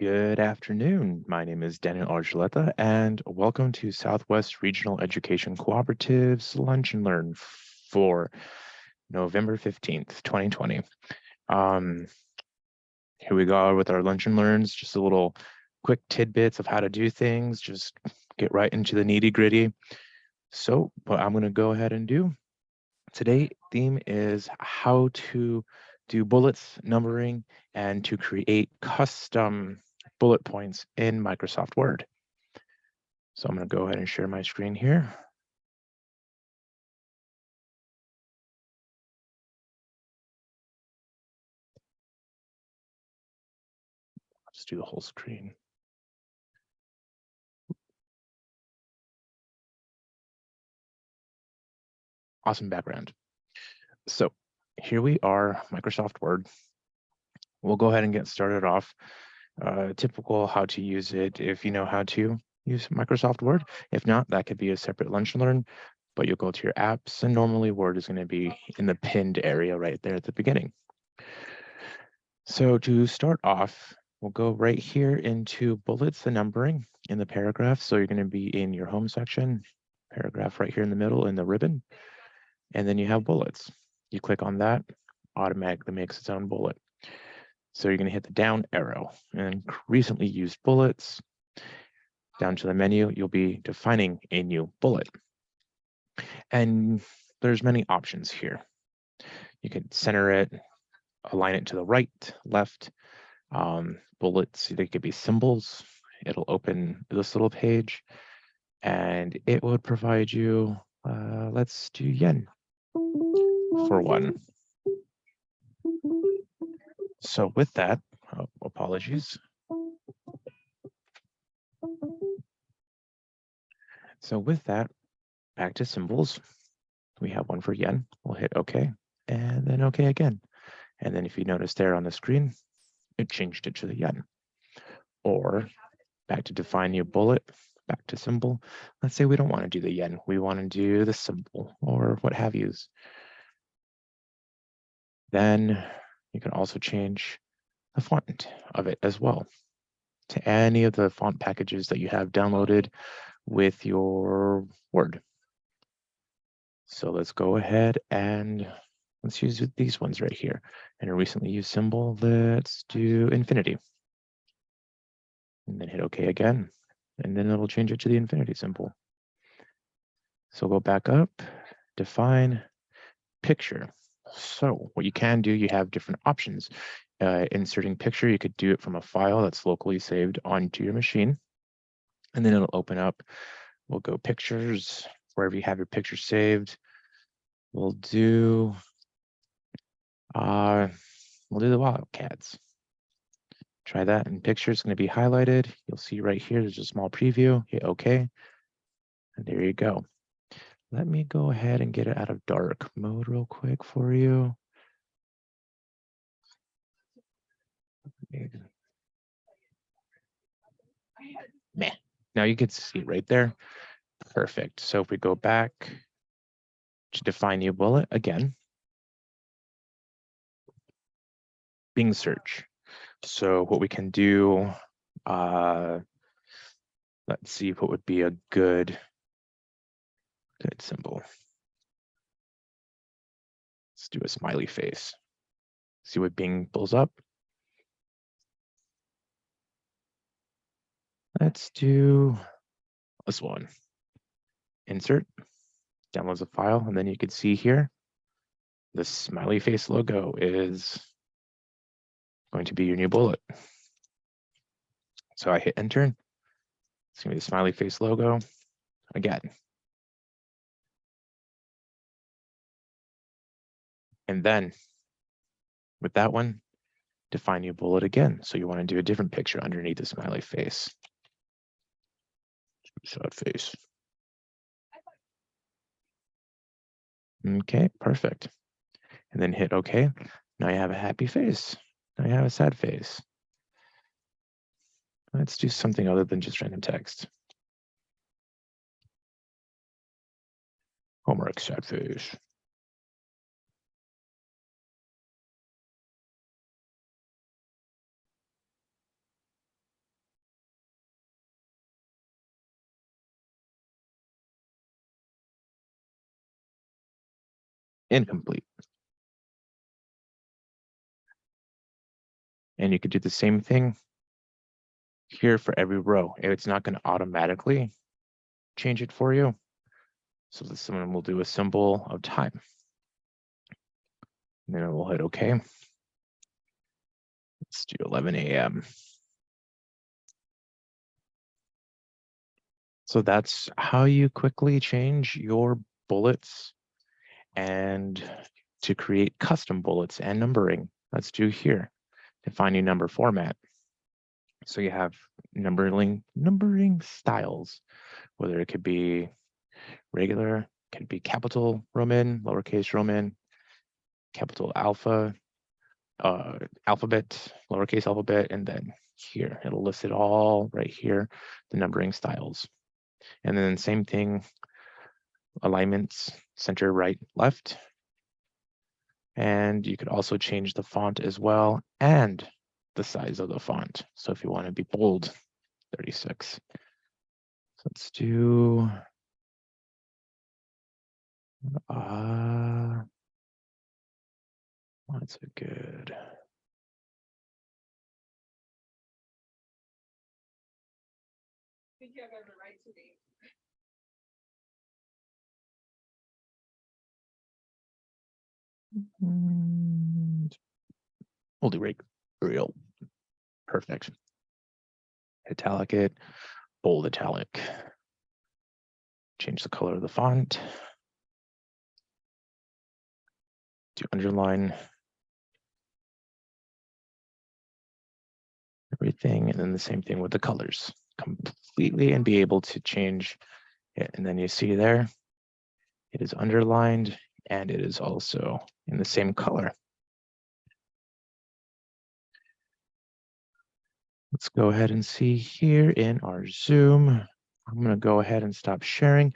Good afternoon. My name is Daniel Archuleta, and welcome to Southwest Regional Education Cooperative's Lunch and Learn for November 15th, 2020. Here we go with our Lunch and Learns, just a little quick tidbits of how to do things, just get right into the nitty gritty. So what I'm going to go ahead and do, today's theme is how to do bullets, numbering, and to create custom bullet points in Microsoft Word. So I'm going to go ahead and share my screen here. Let's do the whole screen. Awesome background. So here we are, Microsoft Word. We'll go ahead and get started off. Typical how to use it if you know how to use Microsoft Word. If not, that could be a separate lunch and learn, but you'll go to your apps and normally Word is going to be in the pinned area right there at the beginning. So to start off, we'll go right here into bullets, the numbering in the paragraph. So you're going to be in your home section, paragraph right here in the middle in the ribbon, and then you have bullets. You click on that, automatically makes its own bullet. So you're going to hit the down arrow and recently used bullets. Down to the menu, you'll be defining a new bullet. And there's many options here. You can center it, align it to the right, left. Bullets, they could be symbols. It'll open this little page and it would provide you, let's do yen for one. So with that, apologies. So with that, back to symbols. We have one for yen. We'll hit OK and then OK again. And then if you notice there on the screen, it changed it to the yen. Or back to define new bullet, back to symbol. Let's say we don't want to do the yen. We want to do the symbol or what have yous. Then you can also change the font of it as well to any of the font packages that you have downloaded with your Word. So let's go ahead and let's use these ones right here. And a recently used symbol, let's do infinity. And then hit OK again. And then it'll change it to the infinity symbol. So go back up, define, picture. So what you can do, you have different options. Inserting picture, you could do it from a file that's locally saved onto your machine. And then it'll open up. We'll go pictures, wherever you have your picture saved. We'll do the Wildcats. Try that, and picture is going to be highlighted. You'll see right here, there's a small preview. Hit OK, and there you go. Let me go ahead and get it out of dark mode real quick for you. Meh. Now you can see it right there. Perfect. So if we go back to define new bullet again, Bing search. So what we can do, let's see what would be a good symbol. Let's do a smiley face. See what Bing pulls up. Let's do this one. Insert, downloads a file, and then you can see here, the smiley face logo is going to be your new bullet. So I hit enter. It's gonna be the smiley face logo again. And then with that one, define new bullet again. So you want to do a different picture underneath the smiley face. Sad face. Okay, perfect. And then hit OK. Now you have a happy face. Now you have a sad face. Let's do something other than just random text. Homework, sad face. incomplete. And you could do the same thing here for every row. It's not going to automatically change it for you. So this one will do a symbol of time. And then we'll hit OK. Let's do 11 a.m. So that's how you quickly change your bullets and to create custom bullets and numbering. Let's do here. Define your number format. So you have numbering styles, whether it could be regular, could be capital Roman, lowercase Roman, capital alpha, alphabet, lowercase alphabet, and then here it'll list it all right here, the numbering styles. And then same thing, alignments, center, right, left. And you could also change the font as well and the size of the font. So if you want to be bold, 36. So let's do what's a good? I think you have every right to be. We'll do real. Perfect. Italic it, bold italic. Change the color of the font. Do underline everything, and then the same thing with the colors completely, and be able to change it. And then you see there, it is underlined and it is also in the same color. Let's go ahead and see here in our Zoom. I'm going to go ahead and stop sharing.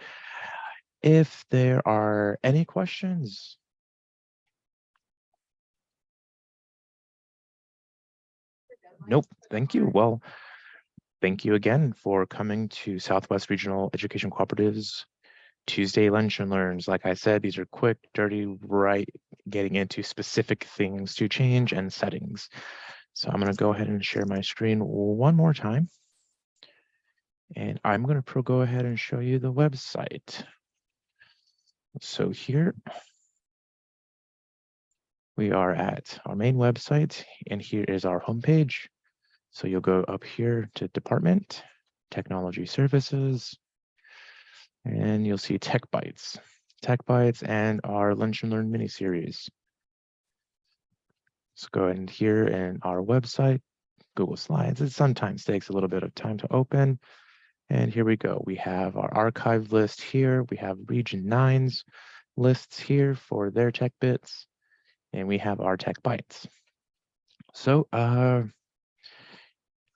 If there are any questions. Nope, thank you. Well, thank you again for coming to Southwest Regional Education Cooperative's Tuesday Lunch and Learns. Like I said, these are quick, dirty, right, getting into specific things to change and settings. So I'm going to go ahead and share my screen one more time. And I'm going to go ahead and show you the website. So here we are at our main website, and here is our homepage. So you'll go up here to Department, Technology Services, and you'll see Tech Bites and our Lunch and Learn mini series. So go ahead and here in our website, Google Slides. It sometimes takes a little bit of time to open. And here we go. We have our archive list here. We have Region 9's lists here for their tech bits. And we have our Tech Bites. So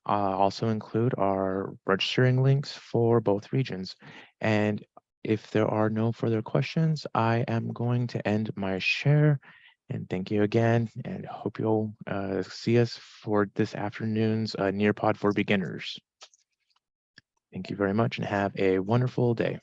also include our registering links for both regions. And if there are no further questions, I am going to end my share. And thank you again, and hope you'll see us for this afternoon's Nearpod for Beginners. Thank you very much and have a wonderful day.